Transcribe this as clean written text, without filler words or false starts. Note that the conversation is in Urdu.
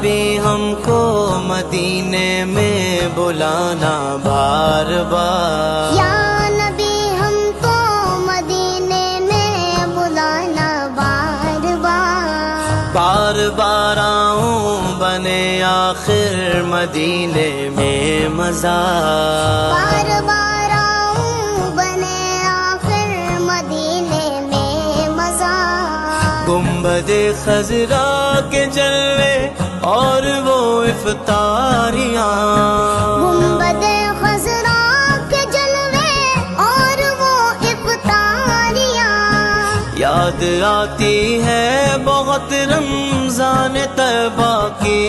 بھی ہم کو مدینے میں بلانا بار بار، یا نبی ہم کو مدینے میں بلانا بار بار، بار بار آؤں بنے آخر مدینے میں مزار، بار بار آؤں بنے آخر مدینے میں مزار، گنبد خضرا کے جلوے اور وہ افطاریاں، گنبد خضرا کے جلوے اور وہ افطاریاں، یاد آتی ہے بہت رمضان طیبہ کی